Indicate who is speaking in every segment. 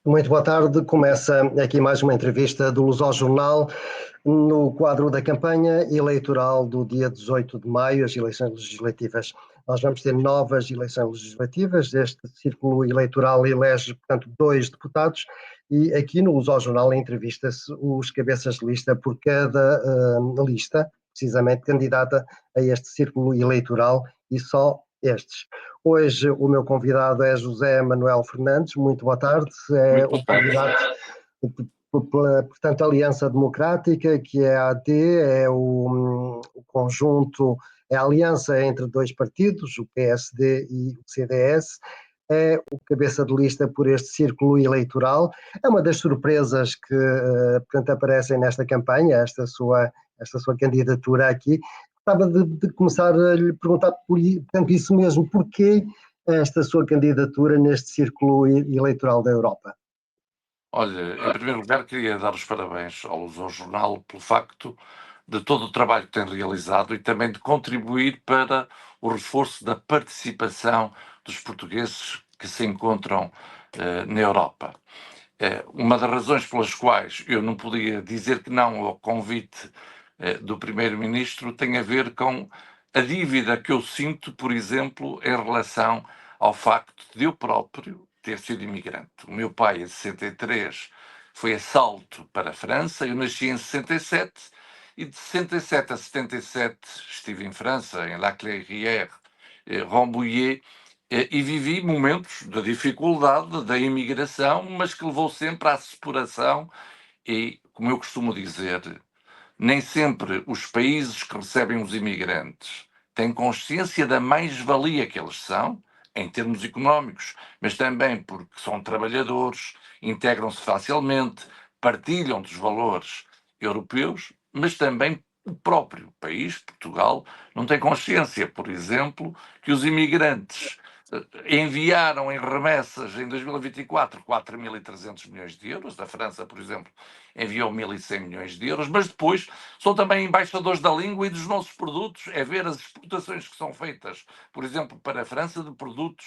Speaker 1: Muito boa tarde. Começa aqui mais uma entrevista do Luso-Jornal no quadro da campanha eleitoral do dia 18 de maio, as eleições legislativas. Nós vamos ter novas eleições legislativas. Este círculo eleitoral elege, portanto, 2 deputados e aqui no Luso-Jornal entrevista-se os cabeças de lista por cada lista, precisamente candidata a este círculo eleitoral e só estes. Hoje o meu convidado é José Manuel Fernandes. Muito boa tarde. É o candidato pela, portanto, Aliança Democrática, que é a AD, é o conjunto, é a aliança entre dois partidos, o PSD e o CDS. É o cabeça de lista por este círculo eleitoral. É uma das surpresas que, portanto, aparecem nesta campanha, esta sua candidatura aqui. Gostava de começar a lhe perguntar, portanto, isso mesmo, porquê esta sua candidatura neste círculo eleitoral da Europa?
Speaker 2: Olha, em primeiro lugar, queria dar os parabéns ao Luso-Jornal pelo facto de todo o trabalho que tem realizado e também de contribuir para o reforço da participação dos portugueses que se encontram na Europa. Uma das razões pelas quais eu não podia dizer que não ao convite do Primeiro-Ministro tem a ver com a dívida que eu sinto, por exemplo, em relação ao facto de eu próprio ter sido imigrante. O meu pai, em 63, foi a salto para a França, eu nasci em 67 e de 67 a 77 estive em França, em La Clérière, Rambouillet, e vivi momentos de dificuldade da imigração, mas que levou sempre à separação e, como eu costumo dizer, nem sempre os países que recebem os imigrantes têm consciência da mais-valia que eles são, em termos económicos, mas também porque são trabalhadores, integram-se facilmente, partilham dos valores europeus, mas também o próprio país, Portugal, não tem consciência, por exemplo, que os imigrantes enviaram em remessas em 2024 4.300 milhões de euros. A França, por exemplo, enviou 1.100 milhões de euros, mas depois são também embaixadores da língua e dos nossos produtos. É ver as exportações que são feitas, por exemplo, para a França, de produtos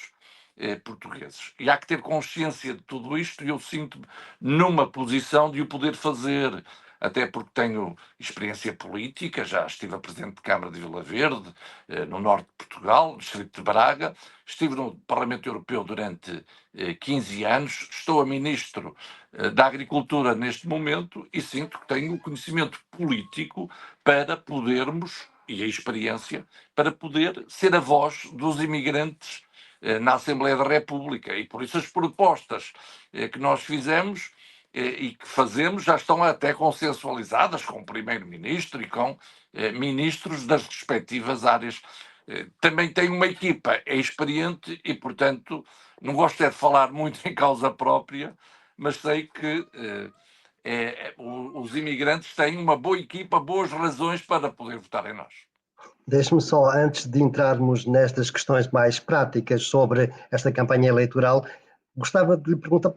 Speaker 2: portugueses. E há que ter consciência de tudo isto e eu sinto-me numa posição de o poder fazer, até porque tenho experiência política, já estive a Presidente de Câmara de Vila Verde, no norte de Portugal, no distrito de Braga, estive no Parlamento Europeu durante 15 anos, estou a Ministro da Agricultura neste momento e sinto que tenho o conhecimento político para podermos, e a experiência, para poder ser a voz dos imigrantes na Assembleia da República. E por isso as propostas que nós fizemos e que fazemos já estão até consensualizadas com o Primeiro-Ministro e com ministros das respectivas áreas. Também tenho uma equipa experiente e, portanto, não gosto de falar muito em causa própria, mas sei que os imigrantes têm uma boa equipa, boas razões para poder votar em nós.
Speaker 1: Deixe-me só, antes de entrarmos nestas questões mais práticas sobre esta campanha eleitoral, gostava de lhe perguntar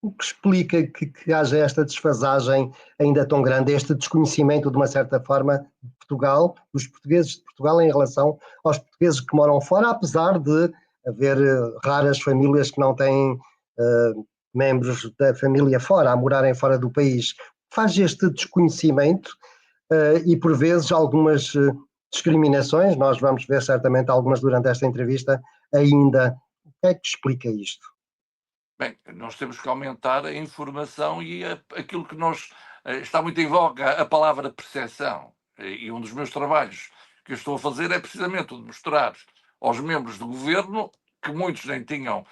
Speaker 1: o que explica que haja esta desfasagem ainda tão grande, este desconhecimento, de uma certa forma, de Portugal, dos portugueses de Portugal em relação aos portugueses que moram fora, apesar de haver raras famílias que não têm membros da família fora, a morarem fora do país. Faz este desconhecimento e, por vezes, algumas discriminações, nós vamos ver certamente algumas durante esta entrevista ainda. O que é que explica isto?
Speaker 2: Bem, nós temos que aumentar a informação e aquilo que nós... está muito em voga a palavra percepção. E um dos meus trabalhos que eu estou a fazer é precisamente o de mostrar aos membros do governo, que muitos nem tinham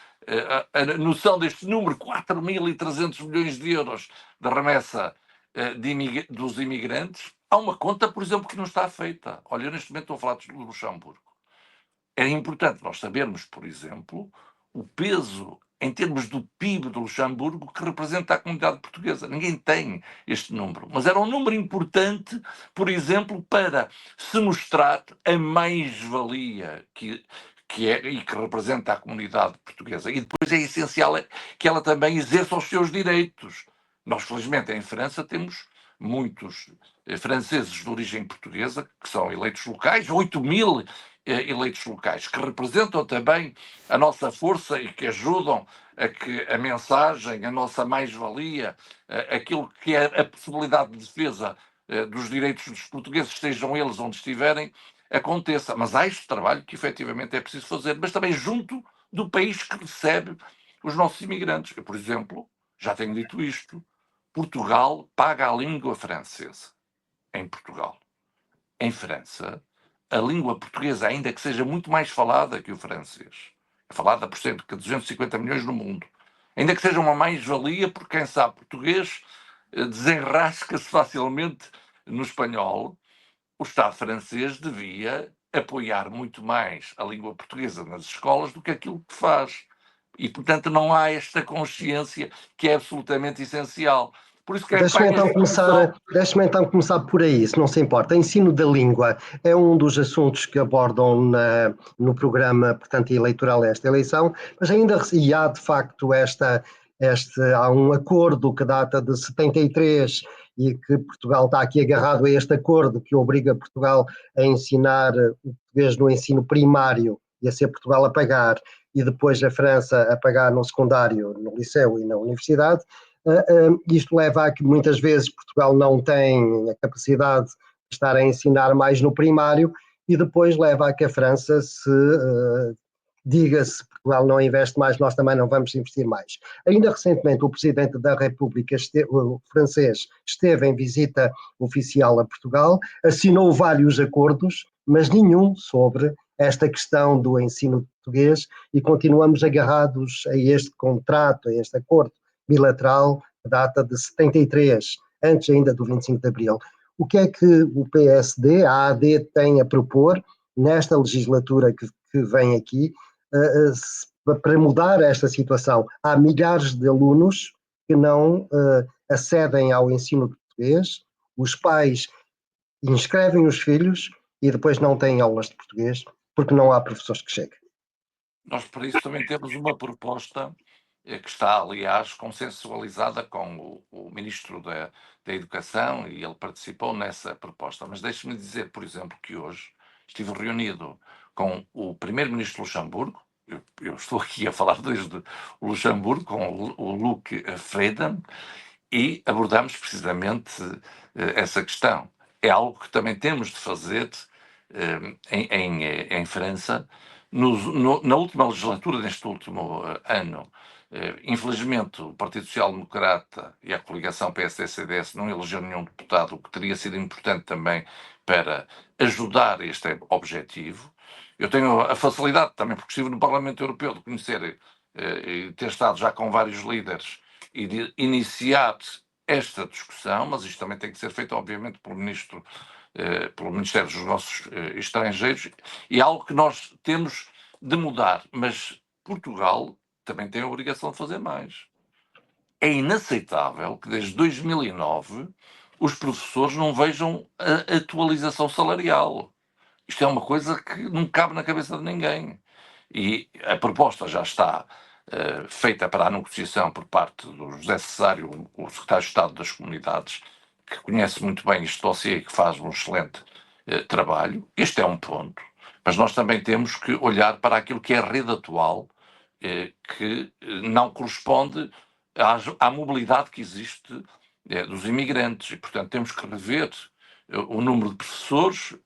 Speaker 2: a noção deste número, 4.300 milhões de euros de remessa dos imigrantes. Há uma conta, por exemplo, que não está feita. Olha, eu neste momento estou a falar do Luxemburgo. É importante nós sabermos, por exemplo, o peso em termos do PIB do Luxemburgo que representa a comunidade portuguesa. Ninguém tem este número, mas era um número importante, por exemplo, para se mostrar a mais-valia que é e que representa a comunidade portuguesa. E depois é essencial que ela também exerça os seus direitos. Nós, felizmente, em França temos muitos franceses de origem portuguesa que são eleitos locais, 8.000 eleitos locais, que representam também a nossa força e que ajudam a que a mensagem, a nossa mais-valia, aquilo que é a possibilidade de defesa dos direitos dos portugueses, estejam eles onde estiverem, aconteça. Mas há este trabalho que efetivamente é preciso fazer, mas também junto do país que recebe os nossos imigrantes. Eu, por exemplo, já tenho dito isto, Portugal paga a língua francesa em Portugal. Em França, a língua portuguesa, ainda que seja muito mais falada que o francês, é falada por cerca de 250 milhões no mundo, ainda que seja uma mais-valia, porque quem sabe português desenrasca-se facilmente no espanhol, o Estado francês devia apoiar muito mais a língua portuguesa nas escolas do que aquilo que faz. E, portanto, não há esta consciência que é absolutamente essencial. Por isso que a
Speaker 1: Deixe-me então
Speaker 2: discussão...
Speaker 1: começar por aí, se não se importa. Ensino da língua é um dos assuntos que abordam no programa, portanto, eleitoral esta eleição, mas ainda e há de facto há um acordo que data de 73 e que Portugal está aqui agarrado a este acordo que obriga Portugal a ensinar o português no ensino primário e a ser Portugal a pagar, e depois a França a pagar no secundário, no liceu e na universidade. Isto leva a que muitas vezes Portugal não tem a capacidade de estar a ensinar mais no primário, e depois leva a que a França diga: se Portugal não investe mais, nós também não vamos investir mais. Ainda recentemente o Presidente da República o francês esteve em visita oficial a Portugal, assinou vários acordos, mas nenhum sobre esta questão do ensino português, e continuamos agarrados a este contrato, a este acordo bilateral, que data de 73, antes ainda do 25 de Abril. O que é que o PSD, a AD, tem a propor nesta legislatura que vem aqui para mudar esta situação? Há milhares de alunos que não acedem ao ensino português, os pais inscrevem os filhos e depois não têm aulas de português porque não há professores que cheguem.
Speaker 2: Nós, para isso, também temos uma proposta que está, aliás, consensualizada com o Ministro da Educação, e ele participou nessa proposta. Mas deixe-me dizer, por exemplo, que hoje estive reunido com o Primeiro-Ministro de Luxemburgo. Eu estou aqui a falar desde o Luxemburgo, com o Luc Freden, e abordamos precisamente essa questão. É algo que também temos de fazer em França. Na última legislatura, neste último ano, infelizmente o Partido Social Democrata e a coligação PSD-CDS não elegeu nenhum deputado, o que teria sido importante também para ajudar este objetivo. Eu tenho a facilidade, também porque estive no Parlamento Europeu, de conhecer e ter estado já com vários líderes e de iniciar esta discussão, mas isto também tem que ser feito, obviamente, pelo Ministério dos Negócios Estrangeiros, e é algo que nós temos de mudar. Mas Portugal também tem a obrigação de fazer mais. É inaceitável que desde 2009 os professores não vejam a atualização salarial. Isto é uma coisa que não cabe na cabeça de ninguém. E a proposta já está feita para a negociação por parte do José Cesário, o secretário de Estado das Comunidades, que conhece muito bem este dossiê e que faz um excelente trabalho. Este é um ponto. Mas nós também temos que olhar para aquilo que é a rede atual, que não corresponde à mobilidade que existe dos imigrantes. E, portanto, temos que rever o número de professores,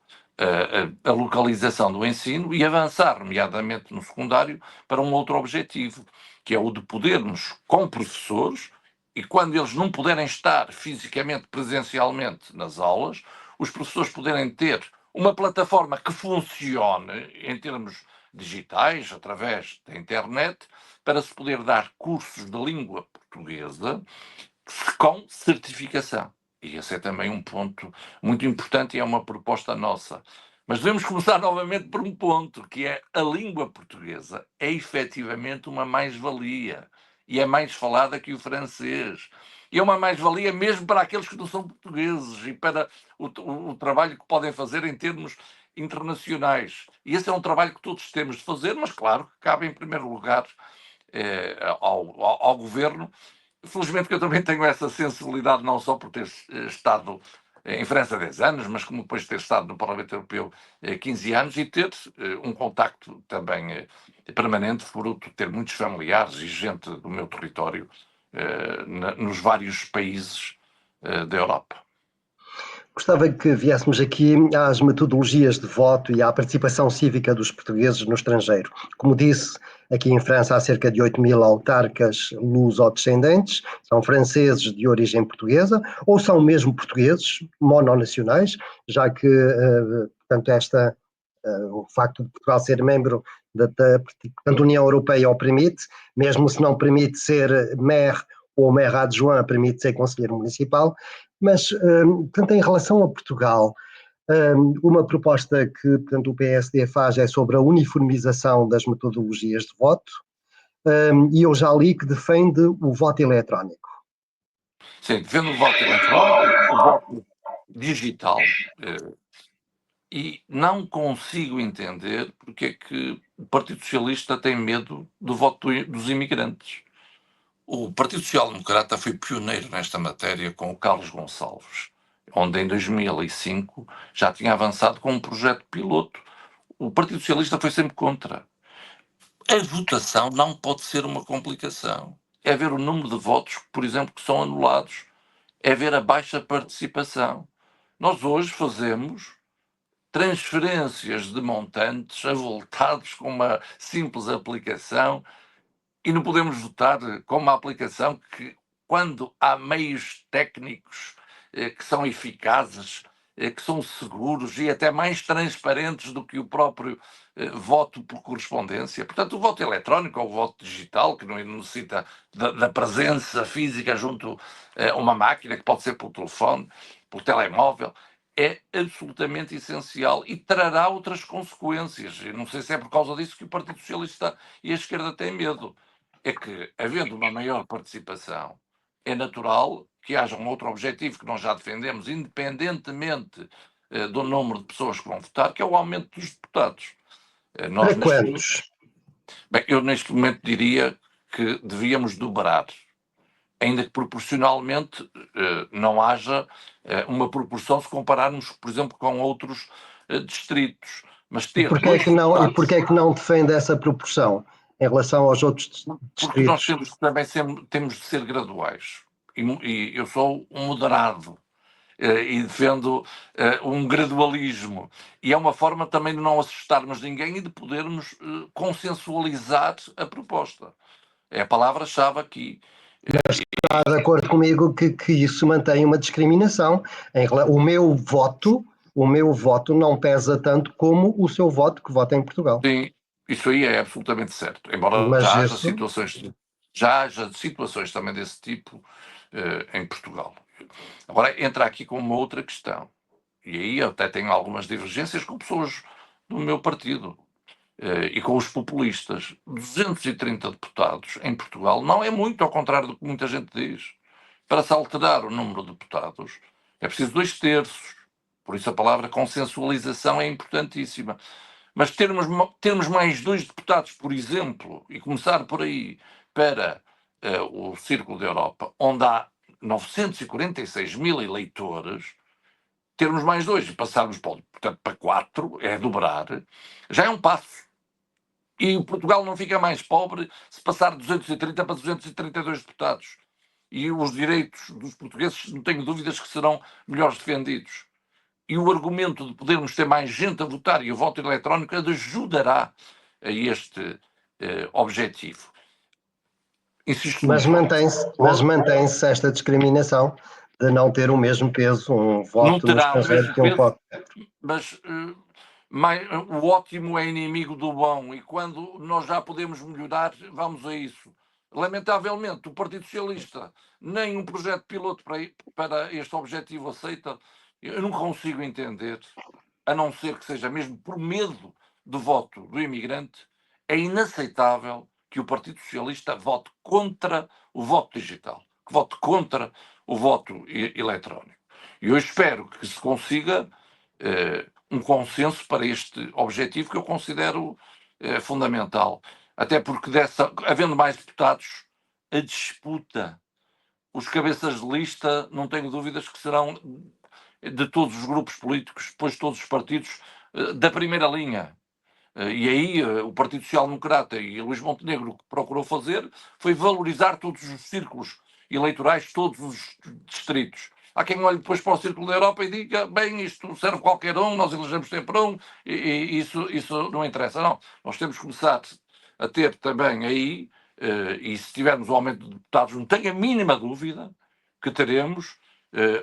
Speaker 2: a localização do ensino e avançar, nomeadamente no secundário, para um outro objetivo, que é o de podermos, com professores, e quando eles não puderem estar fisicamente, presencialmente nas aulas, os professores poderem ter uma plataforma que funcione em termos digitais, através da internet, para se poder dar cursos de língua portuguesa com certificação. E esse é também um ponto muito importante e é uma proposta nossa. Mas devemos começar novamente por um ponto, que é a língua portuguesa é efetivamente uma mais-valia e é mais falada que o francês. E é uma mais-valia mesmo para aqueles que não são portugueses e para o trabalho que podem fazer em termos internacionais. E esse é um trabalho que todos temos de fazer, mas claro que cabe em primeiro lugar ao governo. Felizmente que eu também tenho essa sensibilidade, não só por ter estado em França 10 anos, mas como depois de ter estado no Parlamento Europeu 15 anos e ter um contacto também permanente, fruto de ter muitos familiares e gente do meu território nos vários países da Europa.
Speaker 1: Gostava que viéssemos aqui às metodologias de voto e à participação cívica dos portugueses no estrangeiro. Como disse, aqui em França há cerca de 8.000 autarcas luso-descendentes, são franceses de origem portuguesa ou são mesmo portugueses, mononacionais, já que, portanto, o facto de Portugal ser membro da União Europeia o permite, mesmo se não permite ser maire ou maire adjoint, permite ser conselheiro municipal. Mas, portanto, em relação a Portugal, uma proposta que, portanto, o PSD faz é sobre a uniformização das metodologias de voto, e eu já li que defende o voto eletrónico.
Speaker 2: Sim, defende o voto eletrónico, o voto digital, e não consigo entender porque é que o Partido Socialista tem medo do voto dos imigrantes. O Partido Social Democrata foi pioneiro nesta matéria com o Carlos Gonçalves, onde em 2005 já tinha avançado com um projeto piloto. O Partido Socialista foi sempre contra. A votação não pode ser uma complicação. É ver o número de votos, por exemplo, que são anulados. É ver a baixa participação. Nós hoje fazemos transferências de montantes avultados com uma simples aplicação e não podemos votar com uma aplicação que, quando há meios técnicos que são eficazes, que são seguros e até mais transparentes do que o próprio voto por correspondência. Portanto, o voto eletrónico ou o voto digital, que não necessita da presença física junto a uma máquina, que pode ser pelo telefone, pelo telemóvel, é absolutamente essencial e trará outras consequências. Eu não sei se é por causa disso que o Partido Socialista e a esquerda têm medo. É que, havendo uma maior participação, é natural que haja um outro objetivo que nós já defendemos, independentemente do número de pessoas que vão votar, que é o aumento dos deputados.
Speaker 1: Para quantos?
Speaker 2: Bem, eu neste momento diria que devíamos dobrar, ainda que proporcionalmente não haja uma proporção se compararmos, por exemplo, com outros distritos. Mas
Speaker 1: E
Speaker 2: ter
Speaker 1: porquê é
Speaker 2: dois
Speaker 1: que não, e
Speaker 2: deputados,
Speaker 1: porquê é que não defende essa proporção em relação aos outros
Speaker 2: porque nós
Speaker 1: distritos?
Speaker 2: temos de ser graduais. E eu sou um moderado e defendo um gradualismo. E é uma forma também de não assustarmos ninguém e de podermos consensualizar a proposta. É a palavra-chave aqui.
Speaker 1: Está de acordo comigo que isso mantém uma discriminação. O meu voto não pesa tanto como o seu voto que vota em Portugal.
Speaker 2: Sim, isso aí é absolutamente certo. Embora
Speaker 1: Mas isso,
Speaker 2: já haja situações também desse tipo em Portugal. Agora entra aqui com uma outra questão. E aí eu até tenho algumas divergências com pessoas do meu partido e com os populistas. 230 deputados em Portugal não é muito, ao contrário do que muita gente diz. Para se alterar o número de deputados é preciso 2/3. Por isso a palavra consensualização é importantíssima. Mas termos mais 2 deputados, por exemplo, e começar por aí para o Círculo da Europa, onde há 946 mil eleitores, termos mais 2 e passarmos portanto, para 4, é dobrar, já é um passo. E o Portugal não fica mais pobre se passar de 230 para 232 deputados. E os direitos dos portugueses, não tenho dúvidas que serão melhores defendidos. E o argumento de podermos ter mais gente a votar e o voto eletrónico ajudará a este objetivo. Insisto
Speaker 1: mas
Speaker 2: muito.
Speaker 1: mantém-se esta discriminação de não ter o mesmo peso um
Speaker 2: Não
Speaker 1: voto no
Speaker 2: terá o
Speaker 1: estrangeiro
Speaker 2: mesmo
Speaker 1: que um
Speaker 2: peso,
Speaker 1: voto.
Speaker 2: mas o ótimo é inimigo do bom e quando nós já podemos melhorar, vamos a isso. Lamentavelmente, o Partido Socialista nem um projeto piloto para este objetivo aceita. Eu não consigo entender, a não ser que seja mesmo por medo do voto do imigrante, é inaceitável que o Partido Socialista vote contra o voto digital, que vote contra o voto eletrónico. E eu espero que se consiga um consenso para este objetivo que eu considero fundamental. Até porque, havendo mais deputados, a disputa, os cabeças de lista, não tenho dúvidas que serão de todos os grupos políticos, depois todos os partidos da primeira linha. E aí o Partido Social Democrata e Luís Montenegro o que procurou fazer foi valorizar todos os círculos eleitorais, todos os distritos. Há quem olhe depois para o Círculo da Europa e diga, bem, isto serve qualquer um, nós elegemos sempre um, e isso não interessa. Não, nós temos que começar a ter também aí, e se tivermos o aumento de deputados, não tenho a mínima dúvida que teremos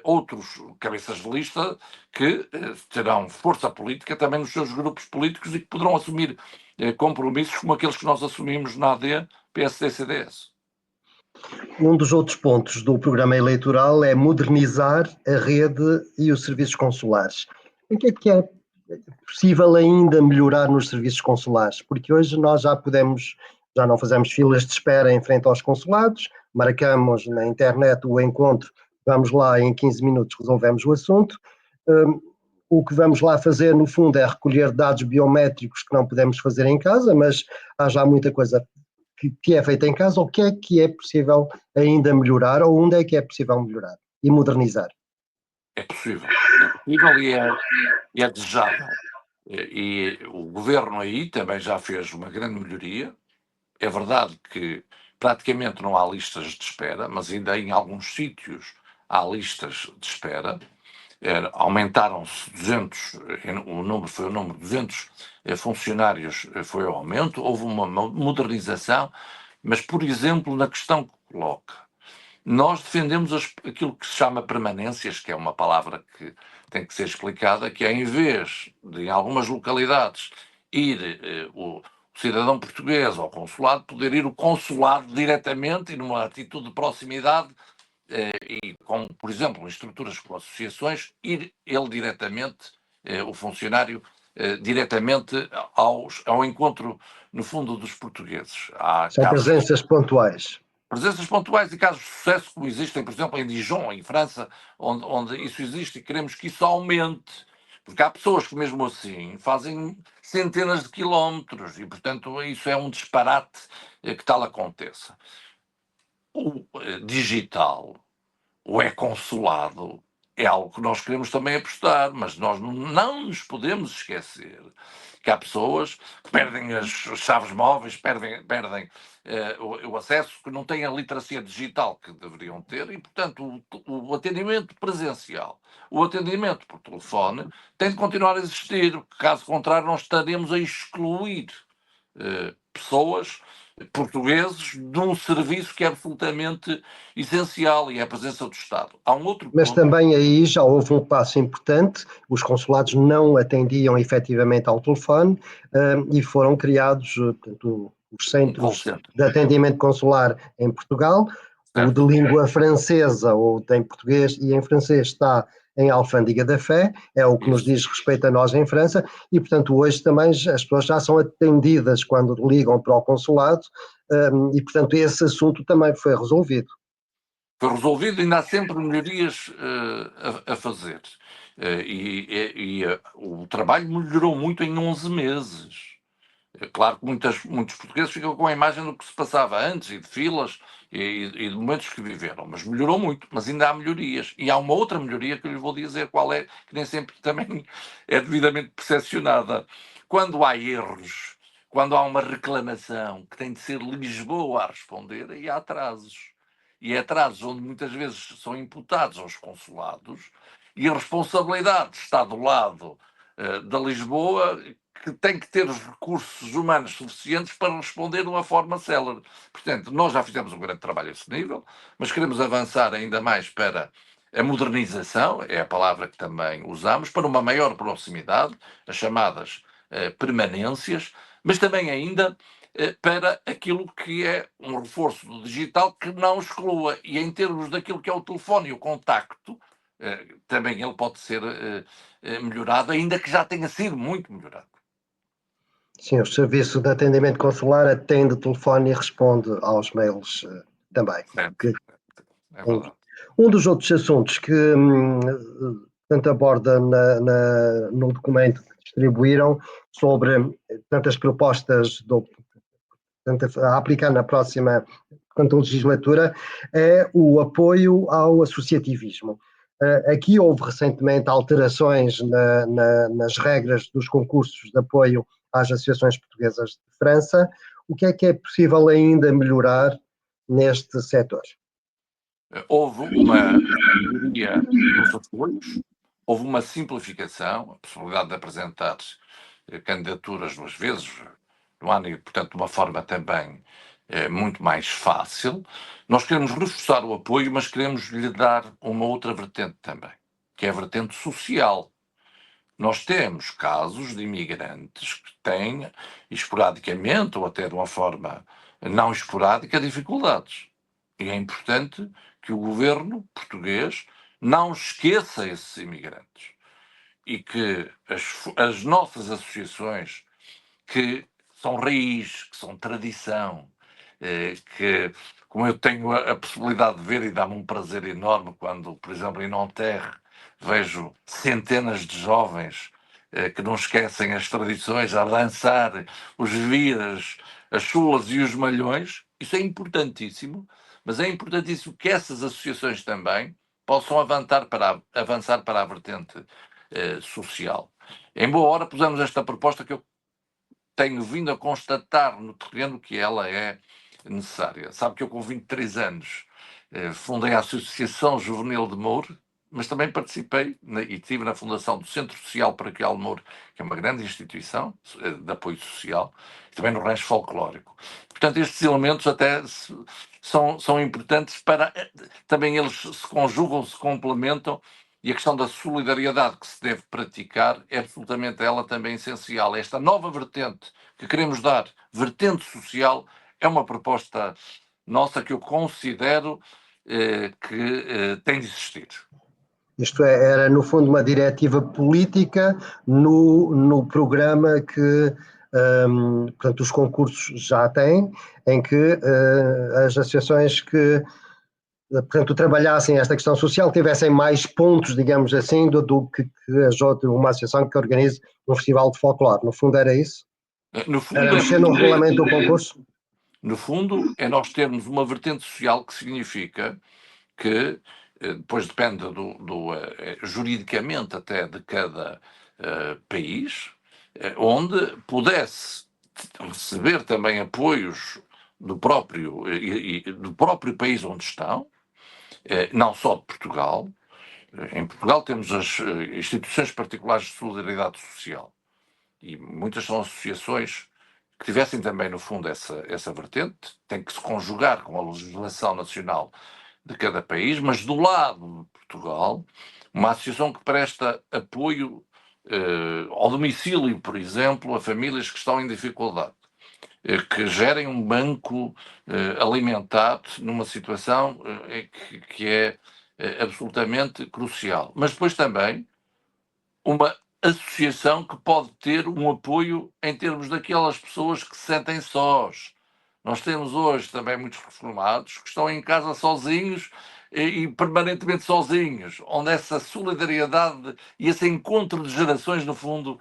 Speaker 2: outros cabeças de lista que terão força política também nos seus grupos políticos e que poderão assumir compromissos como aqueles que nós assumimos na AD, PSD, CDS.
Speaker 1: Um dos outros pontos do programa eleitoral é modernizar a rede e os serviços consulares. O que é possível ainda melhorar nos serviços consulares? Porque hoje nós já não fazemos filas de espera em frente aos consulados, marcamos na internet o encontro, vamos lá em 15 minutos resolvemos o assunto. O que vamos lá fazer, no fundo, é recolher dados biométricos que não podemos fazer em casa, mas há já muita coisa que é feita em casa. O que é possível ainda melhorar, ou onde é possível melhorar e modernizar?
Speaker 2: É possível e é desejável. E o governo aí também já fez uma grande melhoria. É verdade que praticamente não há listas de espera, mas ainda em alguns sítios há listas de espera. Aumentaram-se 200, o número 200 funcionários foi o aumento, houve uma modernização, mas, por exemplo, na questão que coloca, nós defendemos aquilo que se chama permanências, que é uma palavra que tem que ser explicada, que é em vez de, em algumas localidades, ir o cidadão português ao consulado, poder ir o consulado diretamente e numa atitude de proximidade e com, por exemplo, em estruturas como associações, ir ele diretamente, o funcionário, diretamente ao encontro, no fundo, dos portugueses. Há
Speaker 1: São
Speaker 2: casos
Speaker 1: presenças pontuais.
Speaker 2: presenças pontuais e casos de sucesso, como existem, por exemplo, em Dijon, em França, onde isso existe e queremos que isso aumente. Porque há pessoas que, mesmo assim, fazem centenas de quilómetros e, portanto, isso é um disparate que tal aconteça. O digital, o e-consulado, é algo que nós queremos também apostar, mas nós não nos podemos esquecer que há pessoas que perdem as chaves móveis, perdem o acesso, que não têm a literacia digital que deveriam ter e, portanto, o atendimento presencial, o atendimento por telefone tem de continuar a existir, caso contrário nós estaremos a excluir pessoas, portugueses, de um serviço que é absolutamente essencial e é a presença do Estado. Há um outro
Speaker 1: Mas
Speaker 2: ponto.
Speaker 1: também aí já houve um passo importante, os consulados não atendiam efetivamente ao telefone e foram criados, portanto, os
Speaker 2: Um call
Speaker 1: centros
Speaker 2: center,
Speaker 1: de atendimento consular em Portugal. O de
Speaker 2: certo?
Speaker 1: língua francesa, ou em português e em francês, está em Alfândega da Fé, é o que nos
Speaker 2: Isso.
Speaker 1: diz respeito a nós em França, e portanto hoje também as pessoas já são atendidas quando ligam para o consulado, e portanto esse assunto também foi resolvido.
Speaker 2: Foi resolvido, ainda há sempre melhorias a fazer. O trabalho melhorou muito em 11 meses. É claro que muitos portugueses ficam com a imagem do que se passava antes e de filas e de momentos que viveram, mas melhorou muito, mas ainda há melhorias. E há uma outra melhoria que eu lhe vou dizer qual é, que nem sempre também é devidamente percepcionada. Quando há erros, quando há uma reclamação que tem de ser Lisboa a responder, aí há atrasos. E é atrasos onde muitas vezes são imputados aos consulados e a responsabilidade está do lado da Lisboa, que tem que ter os recursos humanos suficientes para responder de uma forma célere. Portanto, nós já fizemos um grande trabalho a esse nível, mas queremos avançar ainda mais para a modernização, é a palavra que também usamos, para uma maior proximidade, as chamadas permanências, mas também ainda para aquilo que é um reforço do digital que não exclua. E em termos daquilo que é o telefone e o contacto, também ele pode ser melhorado, ainda que já tenha sido muito melhorado.
Speaker 1: Sim, o serviço de atendimento consular atende o telefone e responde aos mails também.
Speaker 2: Certo, é verdade.
Speaker 1: Um dos outros assuntos que tanto aborda no documento que distribuíram sobre tantas propostas a aplicar na próxima legislatura é o apoio ao associativismo. Aqui houve recentemente alterações nas regras dos concursos de apoio às associações portuguesas de França. O que é possível ainda melhorar neste setor?
Speaker 2: Houve uma melhoria nos apoios, houve uma simplificação, a possibilidade de apresentar candidaturas 2 vezes no ano e, portanto, de uma forma também muito mais fácil. Nós queremos reforçar o apoio, mas queremos lhe dar uma outra vertente também, que é a vertente social. Nós temos casos de imigrantes que têm, esporadicamente, ou até de uma forma não esporádica, dificuldades. E é importante que o governo português não esqueça esses imigrantes e que as nossas associações, que são raiz, que são tradição, que, como eu tenho a possibilidade de ver, e dá-me um prazer enorme quando, por exemplo, em Nanterre, vejo centenas de jovens que não esquecem as tradições a dançar os viras, as chulas e os malhões. Isso é importantíssimo, mas é importantíssimo que essas associações também possam avançar para a vertente social. Em boa hora pusemos esta proposta que eu tenho vindo a constatar no terreno que ela é necessária. Sabe que eu com 23 anos fundei a Associação Juvenil de Moure, mas também participei e estive na fundação do Centro Social Paroquial de Moure, que é uma grande instituição de apoio social, e também no rancho folclórico. Portanto, estes elementos até são importantes para... Também eles se conjugam, se complementam, e a questão da solidariedade que se deve praticar é absolutamente ela também essencial. Esta nova vertente que queremos dar, vertente social, é uma proposta nossa que eu considero que tem de existir.
Speaker 1: Isto era, no fundo, uma diretiva política no programa que, portanto, os concursos já têm, em que as associações que, portanto, trabalhassem esta questão social tivessem mais pontos, digamos assim, do que uma associação que organize um festival de folclore. No fundo, era isso?
Speaker 2: No fundo,
Speaker 1: Era mexer no regulamento do concurso?
Speaker 2: No fundo, é nós termos uma vertente social que significa que depois depende juridicamente até de cada país, onde pudesse receber também apoios do próprio país onde estão, não só de Portugal. Em Portugal temos as instituições particulares de solidariedade social e muitas são associações que tivessem também, no fundo, essa vertente, tem que se conjugar com a legislação nacional de cada país, mas do lado de Portugal, uma associação que presta apoio ao domicílio, por exemplo, a famílias que estão em dificuldade, que gerem um banco alimentar numa situação que é absolutamente crucial. Mas depois também uma associação que pode ter um apoio em termos daquelas pessoas que se sentem sós. Nós temos hoje também muitos reformados que estão em casa sozinhos e permanentemente sozinhos, onde essa solidariedade e esse encontro de gerações, no fundo,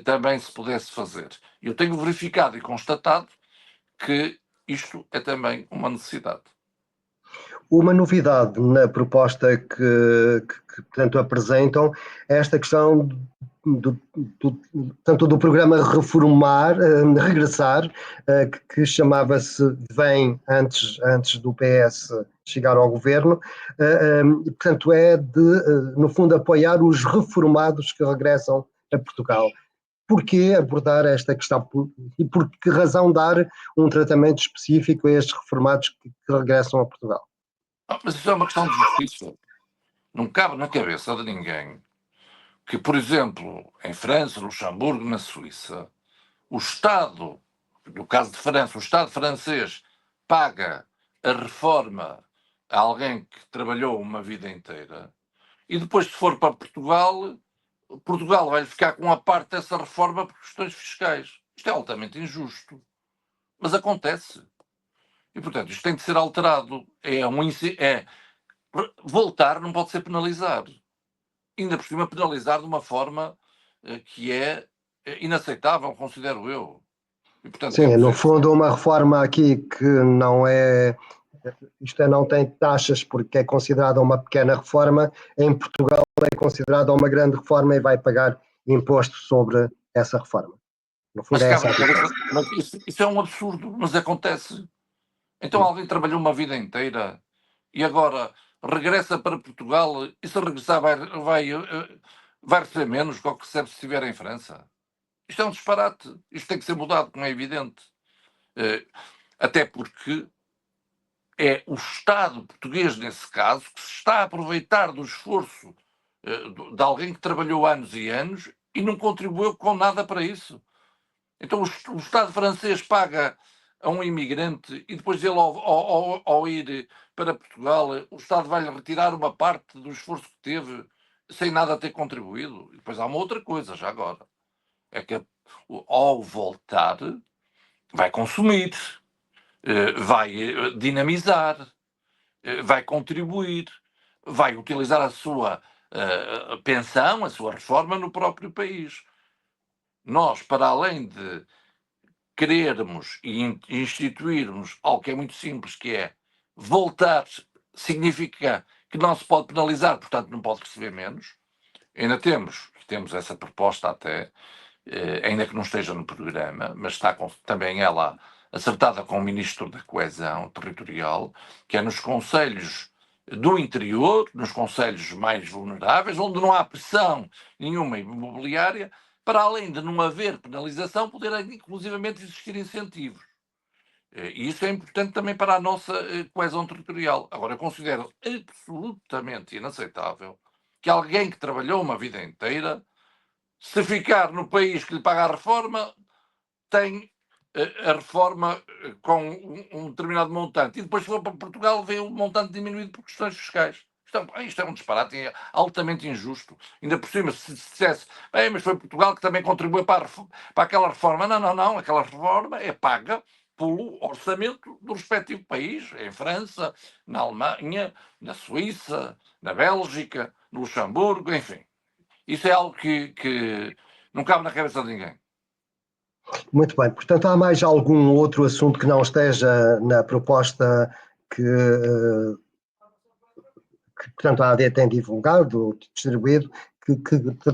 Speaker 2: também se pudesse fazer. Eu tenho verificado e constatado que isto é também uma necessidade.
Speaker 1: Uma novidade na proposta portanto, apresentam é esta questão tanto do programa Reformar, Regressar, que chamava-se Vem antes do PS chegar ao governo, portanto é de, no fundo, apoiar os reformados que regressam a Portugal. Porquê abordar esta questão e por que razão dar um tratamento específico a estes reformados que regressam a Portugal?
Speaker 2: Mas isso é uma questão de justiça. Não cabe na cabeça de ninguém que, por exemplo, em França, Luxemburgo, na Suíça, o Estado, no caso de França, o Estado francês paga a reforma a alguém que trabalhou uma vida inteira e depois, se for para Portugal, Portugal vai ficar com a parte dessa reforma por questões fiscais. Isto é altamente injusto. Mas acontece. E, portanto, isto tem de ser alterado. Voltar não pode ser penalizar. Ainda por cima, penalizar de uma forma que é inaceitável, considero eu. E, portanto,
Speaker 1: Sim, no fundo, uma reforma aqui que não é isto é, não tem taxas porque é considerada uma pequena reforma, em Portugal é considerada uma grande reforma e vai pagar imposto sobre essa reforma. No fundo
Speaker 2: Mas,
Speaker 1: é
Speaker 2: cabe
Speaker 1: essa a
Speaker 2: na cabeça,
Speaker 1: diferença.
Speaker 2: mas isso é um absurdo, mas acontece. Então alguém trabalhou uma vida inteira e agora regressa para Portugal e se regressar vai receber menos do que recebe se estiver em França. Isto é um disparate. Isto tem que ser mudado, como é evidente. Até porque é o Estado português, nesse caso, que se está a aproveitar do esforço de alguém que trabalhou anos e anos e não contribuiu com nada para isso. Então o Estado francês paga a um imigrante e depois ele, ao ir para Portugal, o Estado vai-lhe retirar uma parte do esforço que teve sem nada ter contribuído. E depois há uma outra coisa, já agora, é que ao voltar vai consumir, vai dinamizar, vai contribuir, vai utilizar a sua pensão, a sua reforma no próprio país. Nós, para além de querermos e instituirmos algo que é muito simples, que é voltar, significa que não se pode penalizar, portanto não pode receber menos. Ainda temos essa proposta até, ainda que não esteja no programa, mas está também ela acertada com o Ministro da Coesão Territorial, que é nos concelhos do interior, nos concelhos mais vulneráveis, onde não há pressão nenhuma imobiliária, para além de não haver penalização, poder inclusivamente existir incentivos. E isso é importante também para a nossa coesão territorial. Agora, eu considero absolutamente inaceitável que alguém que trabalhou uma vida inteira, se ficar no país que lhe paga a reforma, tem a reforma com um determinado montante e depois, se for para Portugal, vê o montante diminuído por questões fiscais. Isto é um disparate altamente injusto. Ainda por cima, se dissesse, bem, mas foi Portugal que também contribuiu para aquela reforma. Não. Aquela reforma é paga pelo orçamento do respectivo país, em França, na Alemanha, na Suíça, na Bélgica, no Luxemburgo, enfim. Isso é algo que não cabe na cabeça de ninguém.
Speaker 1: Muito bem, portanto, há mais algum outro assunto que não esteja na proposta que portanto, a AD tem divulgado, distribuído, que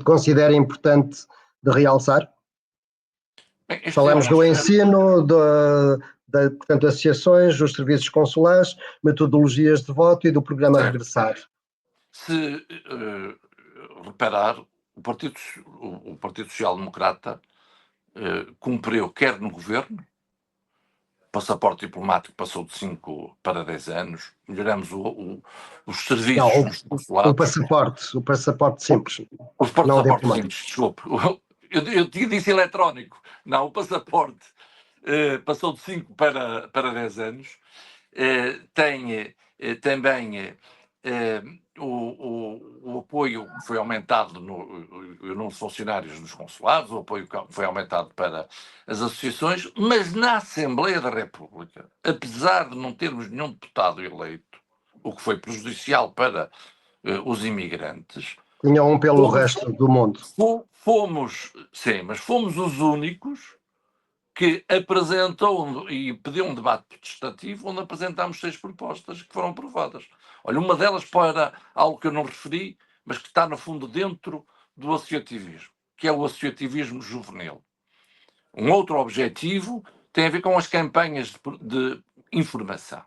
Speaker 1: considera importante de realçar?
Speaker 2: Bem,
Speaker 1: Falamos do ensino, portanto, associações, dos serviços consulares, metodologias de voto e do programa Regressar.
Speaker 2: Se reparar, o Partido Social Democrata cumpriu, quer no governo, o passaporte diplomático passou de 5 para 10 anos, melhoramos os serviços nos consulados.
Speaker 1: O passaporte simples.
Speaker 2: O
Speaker 1: não
Speaker 2: passaporte
Speaker 1: diplomático.
Speaker 2: simples, desculpe. Eu disse eletrónico. Não, o passaporte passou de 5 para 10 anos. Tem também o apoio foi aumentado no número de funcionários dos consulados, o apoio foi aumentado para as associações, mas na Assembleia da República, apesar de não termos nenhum deputado eleito, o que foi prejudicial para os imigrantes,
Speaker 1: Tinha um pelo resto do mundo.
Speaker 2: mas fomos os únicos que apresentou e pediu um debate protestativo onde apresentámos 6 propostas que foram aprovadas. Olha, uma delas para algo que eu não referi, mas que está no fundo dentro do associativismo, que é o associativismo juvenil. Um outro objetivo tem a ver com as campanhas de informação.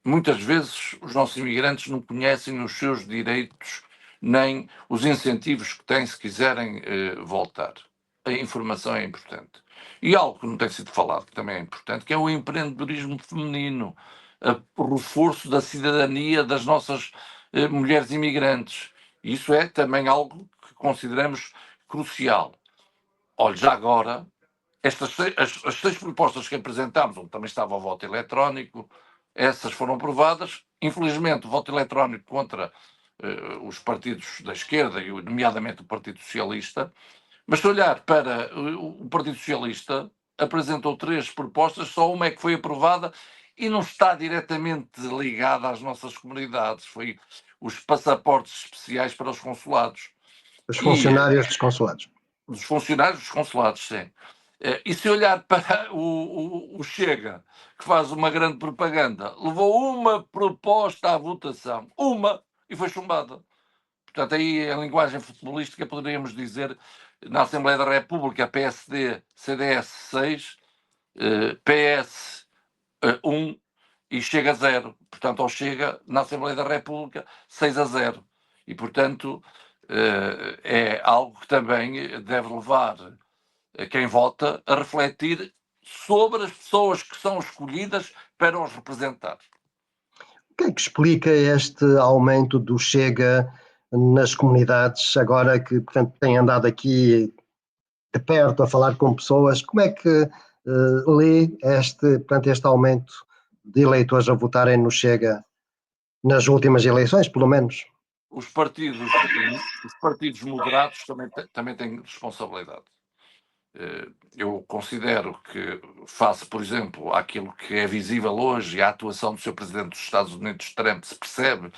Speaker 2: Muitas vezes os nossos imigrantes não conhecem os seus direitos nem os incentivos que têm se quiserem voltar. A informação é importante. E algo que não tem sido falado, que também é importante, que é o empreendedorismo feminino, o reforço da cidadania das nossas mulheres imigrantes. Isso é também algo que consideramos crucial. Olha, já agora, as 6 propostas que apresentámos, onde também estava o voto eletrónico, essas foram aprovadas. Infelizmente, o voto eletrónico contra os partidos da esquerda, e nomeadamente o Partido Socialista. Mas se olhar para o Partido Socialista, apresentou 3 propostas, só uma é que foi aprovada e não está diretamente ligada às nossas comunidades. Foi os passaportes especiais para os consulados.
Speaker 1: Os funcionários dos consulados.
Speaker 2: Dos funcionários dos consulados, sim. E se olhar para o Chega, que faz uma grande propaganda, levou uma proposta à votação, e foi chumbada. Portanto, aí em linguagem futebolística poderíamos dizer, na Assembleia da República, PSD, CDS 6, PS 1 e Chega 0. Portanto, ao Chega, na Assembleia da República, 6-0. E, portanto, é algo que também deve levar quem vota a refletir sobre as pessoas que são escolhidas para os representar.
Speaker 1: O que é que explica este aumento do Chega nas comunidades, agora que, portanto, tem andado aqui de perto a falar com pessoas? Como é que lê este aumento de eleitores a votarem no Chega nas últimas eleições, pelo menos?
Speaker 2: Os partidos moderados também têm responsabilidade. Eu considero que, face, por exemplo, àquilo que é visível hoje e à atuação do Sr. Presidente dos Estados Unidos, Trump, se percebe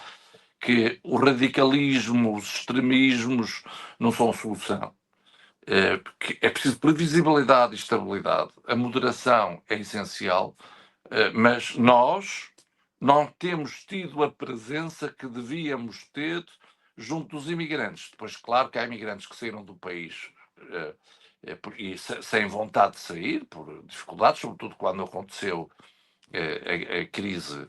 Speaker 2: que o radicalismo, os extremismos não são solução. Que é preciso previsibilidade e estabilidade. A moderação é essencial, mas nós não temos tido a presença que devíamos ter junto dos imigrantes. Depois, claro que há imigrantes que saíram do país e sem vontade de sair, por dificuldades, sobretudo quando aconteceu a crise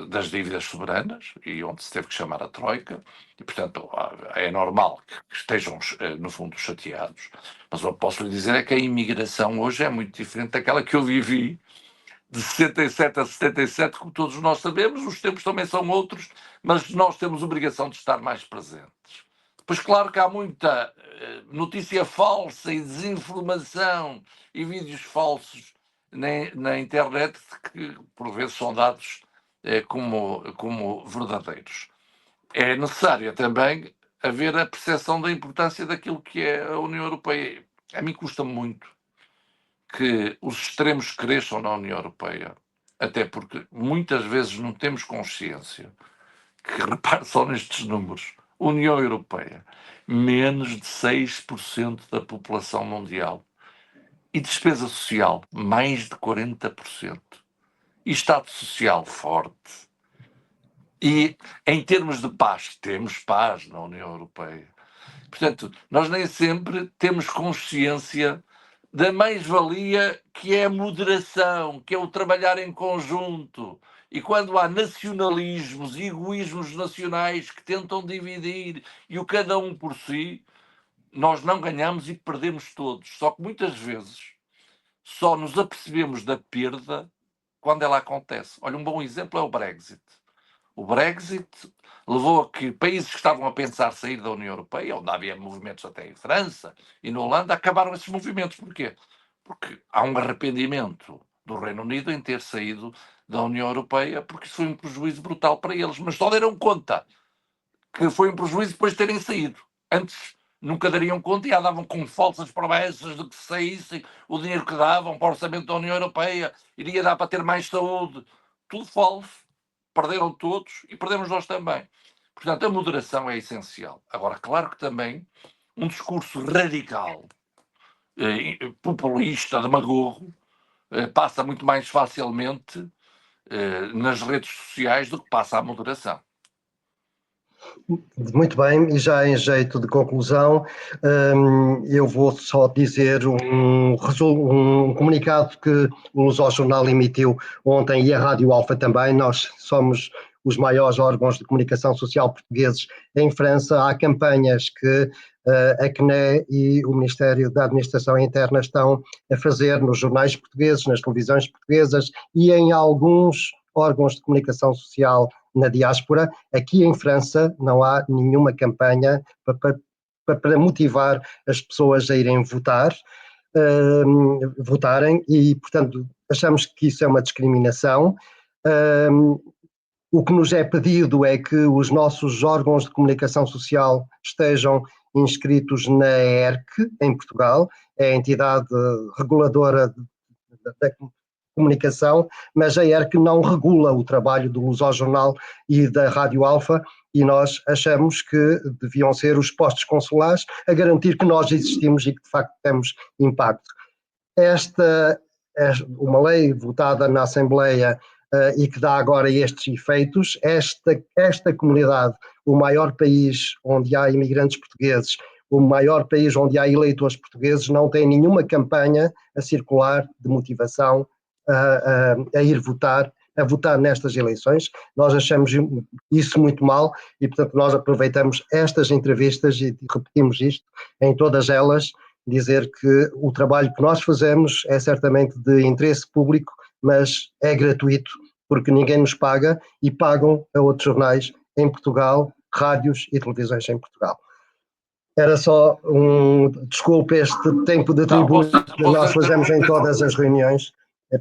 Speaker 2: das dívidas soberanas, e onde se teve que chamar a Troika, e portanto é normal que estejam no fundo chateados, mas o que posso lhe dizer é que a imigração hoje é muito diferente daquela que eu vivi de 67 a 77, como todos nós sabemos. Os tempos também são outros, mas nós temos obrigação de estar mais presentes. Pois claro que há muita notícia falsa e desinformação e vídeos falsos na internet que por vezes são dados como verdadeiros. É necessário também haver a percepção da importância daquilo que é a União Europeia. A mim custa muito que os extremos cresçam na União Europeia, até porque muitas vezes não temos consciência que, repare só nestes números, União Europeia, menos de 6% da população mundial, e despesa social, mais de 40%, e Estado Social forte. E em termos de paz, temos paz na União Europeia. Portanto, nós nem sempre temos consciência da mais-valia que é a moderação, que é o trabalhar em conjunto. E quando há nacionalismos e egoísmos nacionais que tentam dividir e o cada um por si, nós não ganhamos e perdemos todos. Só que muitas vezes só nos apercebemos da perda quando ela acontece. Olha, um bom exemplo é o Brexit. O Brexit levou a que países que estavam a pensar sair da União Europeia, onde havia movimentos até em França e na Holanda, acabaram esses movimentos. Porquê? Porque há um arrependimento do Reino Unido em ter saído da União Europeia, porque isso foi um prejuízo brutal para eles. Mas só deram conta que foi um prejuízo depois de terem saído. Antes nunca dariam conta e andavam com falsas promessas de que se saíssem, o dinheiro que davam para o orçamento da União Europeia iria dar para ter mais saúde. Tudo falso. Perderam todos e perdemos nós também. Portanto, a moderação é essencial. Agora, claro que também um discurso radical, populista, demagogo, passa muito mais facilmente nas redes sociais do que passa a moderação.
Speaker 1: Muito bem, e já em jeito de conclusão, eu vou só dizer um comunicado que o Lusojornal emitiu ontem e a Rádio Alfa também. Nós somos os maiores órgãos de comunicação social portugueses em França. Há campanhas que a CNE e o Ministério da Administração Interna estão a fazer nos jornais portugueses, nas televisões portuguesas e em alguns órgãos de comunicação social na diáspora. Aqui em França não há nenhuma campanha para motivar as pessoas a irem votarem e, portanto, achamos que isso é uma discriminação. O que nos é pedido é que os nossos órgãos de comunicação social estejam inscritos na ERC, em Portugal, é a entidade reguladora da comunicação, mas a ERC não regula o trabalho do Lusojornal e da Rádio Alfa, e nós achamos que deviam ser os postos consulares a garantir que nós existimos e que de facto temos impacto. uma lei votada na Assembleia e que dá agora estes efeitos, esta comunidade, o maior país onde há imigrantes portugueses, o maior país onde há eleitores portugueses, não tem nenhuma campanha a circular de motivação a ir votar, a votar nestas eleições. Nós achamos isso muito mal e, portanto, nós aproveitamos estas entrevistas e repetimos isto em todas elas, dizer que o trabalho que nós fazemos é certamente de interesse público, mas é gratuito, porque ninguém nos paga e pagam a outros jornais em Portugal, rádios e televisões em Portugal. Era só desculpe este tempo de tribuna que nós fazemos em todas as reuniões,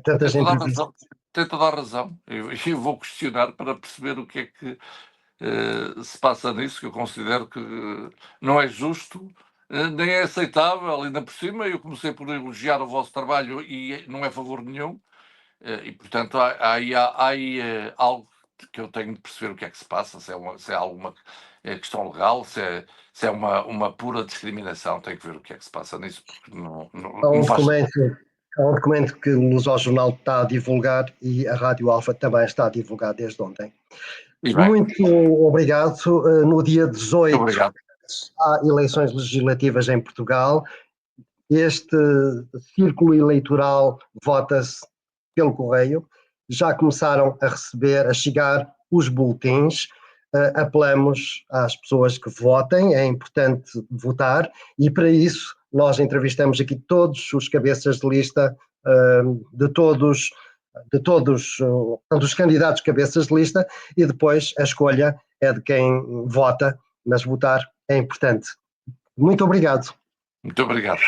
Speaker 1: tantas entrevistas.
Speaker 2: Tem toda a razão. Eu vou questionar para perceber o que é que se passa nisso, que eu considero que não é justo, nem é aceitável. Ainda por cima, eu comecei por elogiar o vosso trabalho e não é favor nenhum. E, portanto, há aí algo que eu tenho de perceber o que é que se passa, se é alguma questão legal, se é uma pura discriminação. Tenho que ver o que é que se passa nisso, porque
Speaker 1: há um documento que o Lusojornal está a divulgar e a Rádio Alfa também está a divulgar desde ontem. Muito obrigado. No dia 18 há eleições legislativas em Portugal. Este círculo eleitoral vota-se pelo correio. Já começaram a chegar os boletins. Apelamos às pessoas que votem, é importante votar e para isso nós entrevistamos aqui todos os cabeças de lista de todos os candidatos cabeças de lista e depois a escolha é de quem vota, mas votar é importante. Muito obrigado.
Speaker 2: Muito obrigado.